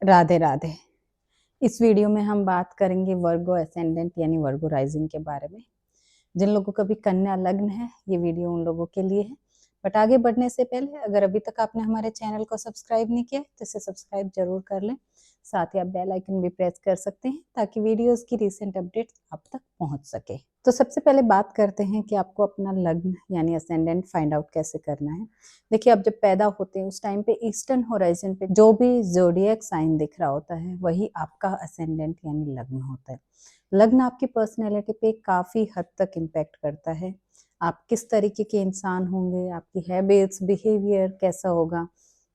राधे राधे। इस वीडियो में हम बात करेंगे वर्गो असेंडेंट यानी वर्गो राइजिंग के बारे में। जिन लोगों का भी कन्या लग्न है, ये वीडियो उन लोगों के लिए है। बट आगे बढ़ने से पहले अगर अभी तक आपने हमारे चैनल को सब्सक्राइब नहीं किया तो इसे सब्सक्राइब जरूर कर लें। साथ ही आप बेल आइकन भी प्रेस कर सकते हैं ताकि वीडियोस की रिसेंट अपडेट आप तक पहुंच सके। तो सबसे पहले बात करते हैं कि आपको अपना लग्न यानी असेंडेंट फाइंड आउट कैसे करना है। देखिए, आप जब पैदा होते हैं उस टाइम पे ईस्टर्न होराइजन पे जो भी ज़ोडिएक साइन दिख रहा होता है वही आपका असेंडेंट यानी लग्न होता है। लग्न आपकी पर्सनैलिटी पे काफ़ी हद तक इम्पैक्ट करता है। आप किस तरीके के इंसान होंगे, आपकी हैबिट्स, बिहेवियर कैसा होगा,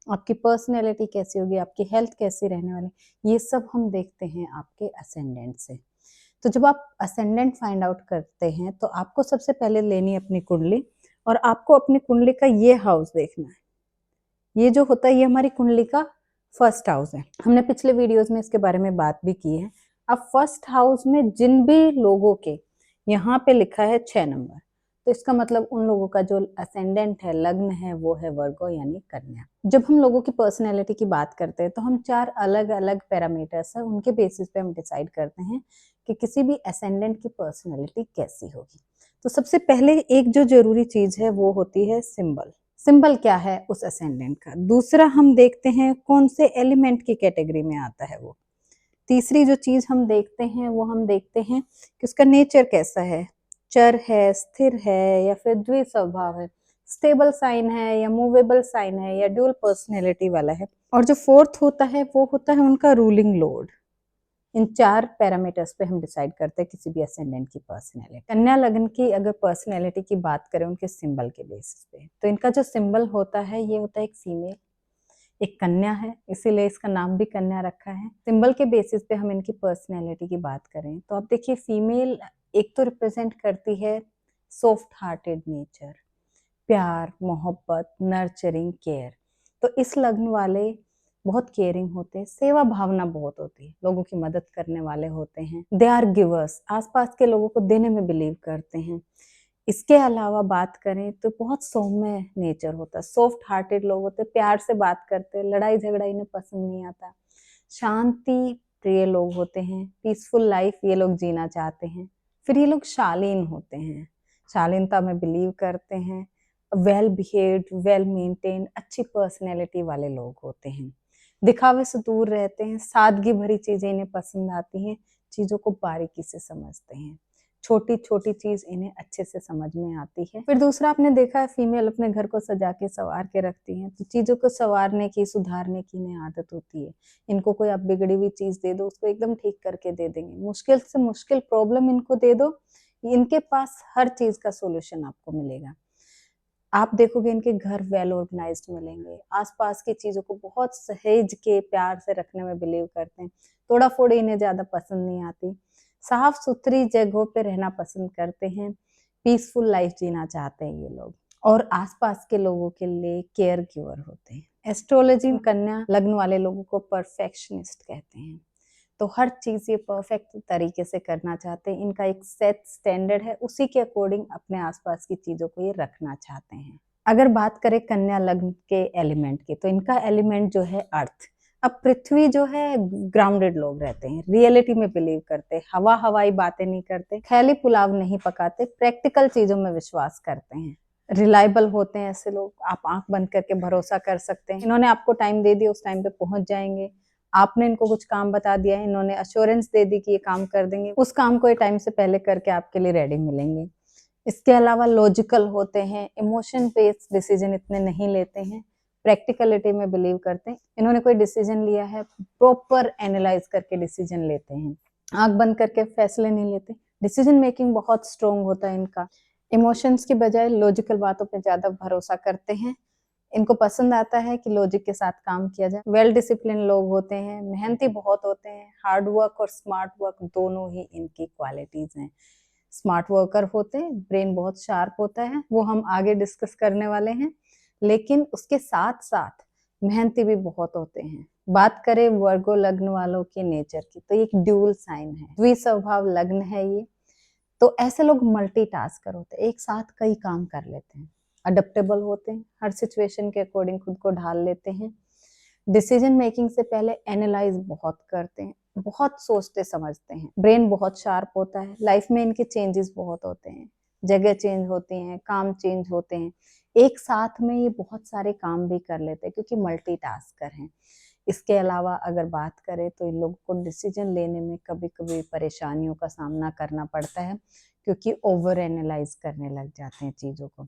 आपकी पर्सनैलिटी कैसी होगी, आपकी हेल्थ कैसी रहने वाली, ये सब हम देखते हैं आपके असेंडेंट से। तो जब आप असेंडेंट फाइंड आउट करते हैं तो आपको सबसे पहले लेनी है अपनी कुंडली और आपको अपनी कुंडली का ये हाउस देखना है। ये जो होता है ये हमारी कुंडली का फर्स्ट हाउस है। हमने पिछले वीडियोस में इसके बारे में बात भी की है। अब फर्स्ट हाउस में जिन भी लोगों के यहाँ पे लिखा है 6 नंबर, तो इसका मतलब उन लोगों का जो असेंडेंट है, लग्न है, वो है वर्गो यानी कन्या। जब हम लोगों की पर्सनैलिटी की बात करते हैं तो हम 4 अलग अलग पैरामीटर्स है, उनके बेसिस पे हम डिसाइड करते हैं कि किसी भी असेंडेंट की पर्सनैलिटी कैसी होगी। तो सबसे पहले एक जो जरूरी चीज है वो होती है सिंबल। सिंबल क्या है उस असेंडेंट का। दूसरा हम देखते हैं कौन से एलिमेंट की कैटेगरी में आता है वो। तीसरी जो चीज हम देखते हैं वो हम देखते हैं कि उसका नेचर कैसा है, चर है, स्थिर है या फिर द्विस्वभाव है, स्टेबल साइन है या मूवेबल साइन है या ड्यूल पर्सनैलिटी वाला है। और जो फोर्थ होता है वो होता है उनका रूलिंग लॉर्ड। इन 4 पैरामीटर्स पे हम डिसाइड करते हैं किसी भी असेंडेंट की पर्सनैलिटी। कन्या लग्न की अगर पर्सनैलिटी की बात करें उनके सिंबल के बेसिस पे, तो इनका जो सिंबल होता है ये होता है एक फीमेल, एक कन्या है, इसीलिए इसका नाम भी कन्या रखा है। सिंबल के बेसिस पे हम इनकी पर्सनैलिटी की बात करें तो आप देखिए, फीमेल एक तो रिप्रेजेंट करती है सॉफ्ट हार्टेड नेचर, प्यार, मोहब्बत, नर्चरिंग, केयर। तो इस लग्न वाले बहुत केयरिंग होते हैं, सेवा भावना बहुत होती है, लोगों की मदद करने वाले होते हैं। दे आर गिवर्स, आसपास के लोगों को देने में बिलीव करते हैं। इसके अलावा बात करें तो बहुत सौम्य नेचर होता है, सॉफ्ट हार्टेड लोग होते हैं, प्यार से बात करते हैं, लड़ाई झगड़ा इन्हें पसंद नहीं आता। शांति प्रिय लोग होते हैं, पीसफुल लाइफ ये लोग जीना चाहते हैं। फिर ये लोग शालीन होते हैं, शालीनता में बिलीव करते हैं, वेल बिहेव्ड, वेल मेंटेन्ड, अच्छी पर्सनैलिटी वाले लोग होते हैं। दिखावे से दूर रहते हैं, सादगी भरी चीजें इन्हें पसंद आती हैं, चीजों को बारीकी से समझते हैं, छोटी छोटी चीज इन्हें अच्छे से समझ में आती है। फिर दूसरा आपने देखा है फीमेल अपने घर को सजा के संवार के रखती हैं, तो चीजों को संवारने की, सुधारने की इन्हें आदत होती है। इनको कोई आप बिगड़ी हुई चीज दे दो, उसको एकदम ठीक करके दे देंगे। मुश्किल से मुश्किल प्रॉब्लम इनको दे दो, इनके पास हर चीज का सोल्यूशन आपको मिलेगा। आप देखोगे इनके घर वेल ऑर्गेनाइज्ड मिलेंगे, आसपास की चीजों को बहुत सहेज के प्यार से रखने में बिलीव करते हैं, तोड़ा फोड़ी इन्हें ज्यादा पसंद नहीं आती, साफ सुथरी जगहों पे रहना पसंद करते हैं, पीसफुल लाइफ जीना चाहते हैं ये लोग, और आसपास के लोगों के लिए केयर गिवर होते हैं। एस्ट्रोलॉजी कन्या लग्न वाले लोगों को परफेक्शनिस्ट कहते हैं, तो हर चीज ये परफेक्ट तरीके से करना चाहते हैं। इनका एक सेट स्टैंडर्ड है, उसी के अकॉर्डिंग अपने आसपास की चीजों को ये रखना चाहते हैं। अगर बात करें कन्या लग्न के एलिमेंट की, तो इनका एलिमेंट जो है अर्थ। अब पृथ्वी जो है ग्राउंडेड लोग रहते हैं, रियलिटी में बिलीव करते हैं, हवा हवाई बातें नहीं करते, खैली पुलाव नहीं पकाते, प्रैक्टिकल चीजों में विश्वास करते हैं, रिलायबल होते हैं। ऐसे लोग आप आंख बंद करके भरोसा कर सकते हैं। इन्होंने आपको टाइम दे दिया, उस टाइम पे पहुंच जाएंगे। आपने इनको कुछ काम बता दिया है, इन्होंने अश्योरेंस दे दी कि ये काम कर देंगे, उस काम को ये टाइम से पहले करके आपके लिए रेडी मिलेंगे। इसके अलावा लॉजिकल होते हैं, इमोशन बेस्ड डिसीजन इतने नहीं लेते हैं, प्रैक्टिकलिटी में बिलीव करते हैं। इन्होंने कोई डिसीजन लिया है प्रॉपर एनालाइज करके डिसीजन लेते हैं, आंख बंद करके फैसले नहीं लेते। डिसीजन मेकिंग बहुत स्ट्रोंग होता है इनका। इमोशंस की बजाय लॉजिकल बातों पे ज्यादा भरोसा करते हैं। इनको पसंद आता है कि लॉजिक के साथ काम किया जाए। वेल डिसिप्लिन लोग होते हैं, मेहनती बहुत होते हैं, हार्ड वर्क और स्मार्ट वर्क दोनों ही इनकी क्वालिटीज हैं। स्मार्ट वर्कर होते हैं, ब्रेन बहुत शार्प होता है, वो हम आगे डिस्कस करने वाले हैं, लेकिन उसके साथ साथ मेहनती भी बहुत होते हैं। बात करें वर्गो लग्न वालों के नेचर की, तो ये एक ड्यूल साइन है, द्विस्वभाव लग्न है ये। तो ऐसे लोग मल्टीटास्कर होते हैं, एक साथ कई काम कर लेते हैं, अडेप्टेबल होते हैं, हर सिचुएशन के अकॉर्डिंग खुद को ढाल लेते हैं, डिसीजन मेकिंग से पहले एनालाइज बहुत करते हैं, बहुत सोचते समझते हैं, ब्रेन बहुत शार्प होता है। लाइफ में इनके चेंजेस बहुत होते हैं, जगह चेंज होती हैं, काम चेंज होते हैं, एक साथ में ये बहुत सारे काम भी कर लेते हैं क्योंकि मल्टीटास्कर हैं। इसके अलावा अगर बात करें तो इन लोगों को डिसीजन लेने में कभी कभी परेशानियों का सामना करना पड़ता है क्योंकि ओवर एनालाइज करने लग जाते हैं चीज़ों को।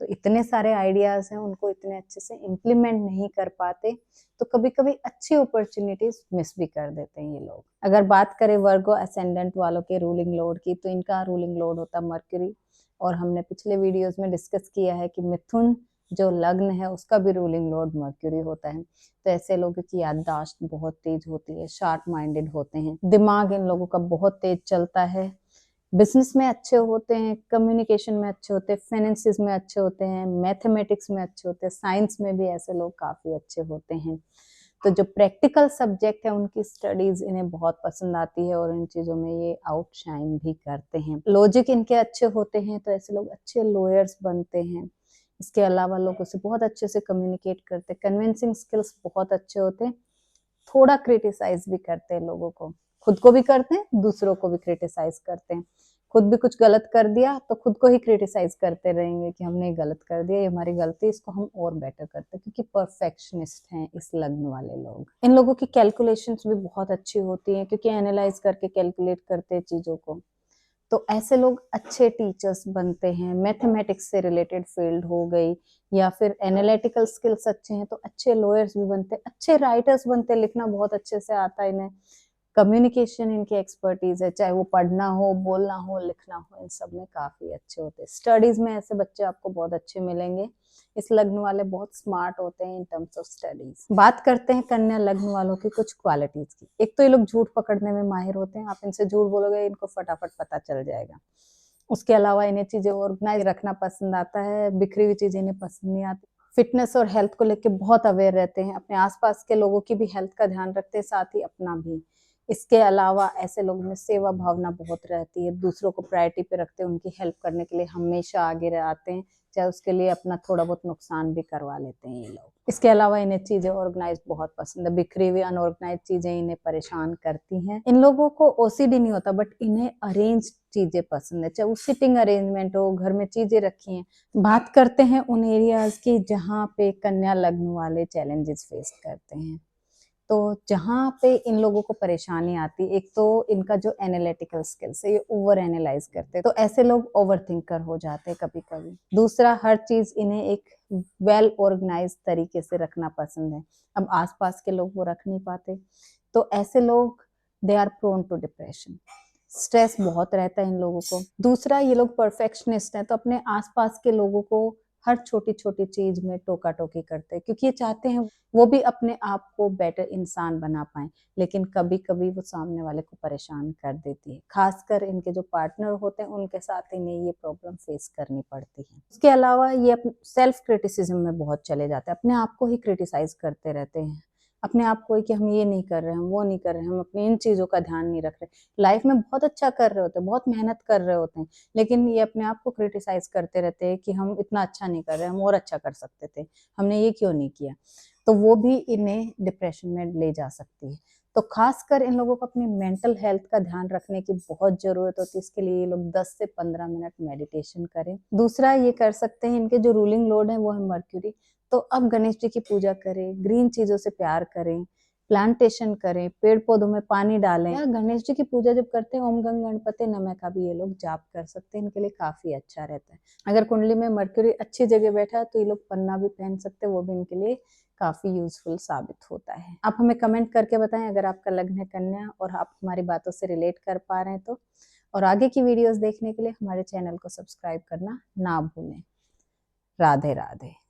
तो इतने सारे आइडियाज़ हैं, उनको इतने अच्छे से इम्प्लीमेंट नहीं कर पाते, तो कभी कभी अच्छी अपॉर्चुनिटीज मिस भी कर देते हैं ये लोग। अगर बात करें वर्गो असेंडेंट वालों के रूलिंग लॉर्ड की, तो इनका रूलिंग लॉर्ड होता है मर्क्यूरी, और हमने पिछले वीडियोस में डिस्कस किया है कि मिथुन जो लग्न है उसका भी रूलिंग लॉर्ड मर्क्यूरी होता है। तो ऐसे लोगों की याददाश्त बहुत तेज होती है, शार्प माइंडेड होते हैं, दिमाग इन लोगों का बहुत तेज चलता है, बिजनेस में अच्छे होते हैं, कम्युनिकेशन में अच्छे होते हैं, फाइनेंसिस में अच्छे होते हैं, मैथमेटिक्स में अच्छे होते हैं, साइंस में भी ऐसे लोग काफी अच्छे होते हैं। तो जो प्रैक्टिकल सब्जेक्ट है उनकी स्टडीज इन्हें बहुत पसंद आती है और इन चीजों में ये आउटशाइन भी करते हैं। लॉजिक इनके अच्छे होते हैं, तो ऐसे लोग अच्छे लॉयर्स बनते हैं। इसके अलावा लोगों से बहुत अच्छे से कम्युनिकेट करते हैं, कन्विंसिंग स्किल्स बहुत अच्छे होते हैं, थोड़ा क्रिटिसाइज भी करते हैं लोगों को, खुद को भी करते हैं, दूसरों को भी क्रिटिसाइज करते हैं। खुद भी कुछ गलत कर दिया तो खुद को ही क्रिटिसाइज करते रहेंगे कि हमने गलत कर दिया, ये हमारी गलती, इसको हम और बेटर करते हैं, क्योंकि परफेक्शनिस्ट हैं इस लग्न वाले लोग। इन लोगों की कैलकुलेशंस भी बहुत अच्छी होती हैं क्योंकि एनालाइज करके कैलकुलेट करते हैं चीजों को। तो ऐसे लोग अच्छे टीचर्स बनते हैं, मैथमेटिक्स से रिलेटेड फील्ड हो गई, या फिर एनालिटिकल स्किल्स अच्छे हैं तो अच्छे लॉयर्स भी बनते हैं, अच्छे राइटर्स बनते हैं, लिखना बहुत अच्छे से आता है इन्हें, कम्युनिकेशन इनकी एक्सपर्टीज है, चाहे वो पढ़ना हो, बोलना हो, लिखना हो, इन सब में काफी अच्छे होते हैं। स्टडीज में ऐसे बच्चे आपको बहुत अच्छे मिलेंगे, इस लग्न वाले बहुत स्मार्ट होते हैं इन टर्म्स ऑफ स्टडीज। बात करते हैं कन्या लग्न वालों की कुछ क्वालिटीज की। एक तो ये लोग झूठ पकड़ने में माहिर होते हैं, आप इनसे झूठ बोलोगे इनको फटाफट पता चल जाएगा। उसके अलावा इन्हें चीजें ऑर्गेनाइज रखना पसंद आता है, बिखरी हुई चीजें इन्हें पसंद नहीं आती। फिटनेस और हेल्थ को लेकर बहुत अवेयर रहते हैं, अपने आसपास के लोगों की भी हेल्थ का ध्यान रखते हैं, साथ ही अपना भी। इसके अलावा ऐसे लोगों में सेवा भावना बहुत रहती है, दूसरों को प्रायोरिटी पे रखते हैं, उनकी हेल्प करने के लिए हमेशा आगे आते हैं, चाहे उसके लिए अपना थोड़ा बहुत नुकसान भी करवा लेते हैं ये लोग। इसके अलावा इन्हें चीजें ऑर्गेनाइज बहुत पसंद है, बिखरी हुई अनऑर्गेनाइज चीजें इन्हें परेशान करती हैं। इन लोगों को ओसीडी नहीं होता, बट इन्हें अरेंज चीजें पसंद है, चाहे वो सिटिंग अरेंजमेंट हो, घर में चीजें रखी हैं। बात करते हैं उन एरियाज की जहाँ पे कन्या लग्न वाले चैलेंजेस फेस करते हैं। तो जहाँ पे इन लोगों को परेशानी आती है, एक तो इनका जो एनालिटिकल स्किल्स है, ये ओवर एनालाइज करते हैं, तो ऐसे लोग ओवर थिंकर हो जाते हैं कभी कभी। दूसरा, हर चीज इन्हें एक वेल ऑर्गेनाइज तरीके से रखना पसंद है, अब आसपास के लोग वो रख नहीं पाते, तो ऐसे लोग they are prone to depression, stress बहुत रहता है इन लोगों को। दूसरा, ये लोग परफेक्शनिस्ट हैं, तो अपने आसपास के लोगों को हर छोटी छोटी चीज में टोका टोकी करते हैं, क्योंकि ये चाहते हैं वो भी अपने आप को बेटर इंसान बना पाए, लेकिन कभी कभी वो सामने वाले को परेशान कर देती है। खासकर इनके जो पार्टनर होते हैं उनके साथ इन्हें ये प्रॉब्लम फेस करनी पड़ती है। उसके अलावा ये सेल्फ क्रिटिसिज्म में बहुत चले जाते हैं, अपने आप को ही क्रिटिसाइज करते रहते हैं, अपने आप को ही कि हम ये नहीं कर रहे हैं, हम वो नहीं कर रहे हैं, हम अपनी इन चीजों का ध्यान नहीं रख रहे। लाइफ में बहुत अच्छा कर रहे होते हैं, बहुत मेहनत कर रहे होते हैं, लेकिन ये अपने आप को क्रिटिसाइज करते रहते हैं कि हम इतना अच्छा नहीं कर रहे, हम और अच्छा कर सकते थे, हमने ये क्यों नहीं किया। तो वो भी इन्हें डिप्रेशन में ले जा सकती है। तो खासकर इन लोगों को अपनी मेंटल हेल्थ का ध्यान रखने की बहुत जरूरत होती है, इसके लिए ये लोग 10 से 15 मिनट मेडिटेशन करें। दूसरा ये कर सकते हैं, इनके जो रूलिंग लॉर्ड है वो है मर्क्यूरी, तो अब गणेश जी की पूजा करें, ग्रीन चीजों से प्यार करें, प्लांटेशन करें, पेड़ पौधों में पानी डालें, या गणेश जी की पूजा जब करते हैं ओम गंग गणपति नमः का भी ये लोग जाप कर सकते हैं, इनके लिए काफी अच्छा रहता है। अगर कुंडली में मर्क्यूरी अच्छी जगह बैठा है तो ये लोग पन्ना भी पहन सकते हैं, वो भी इनके लिए काफी यूजफुल साबित होता है। आप हमें कमेंट करके बताएं अगर आपका लग्न है कन्या और आप हमारी बातों से रिलेट कर पा रहे हैं तो, और आगे की वीडियोस देखने के लिए हमारे चैनल को सब्सक्राइब करना ना भूलें। राधे राधे।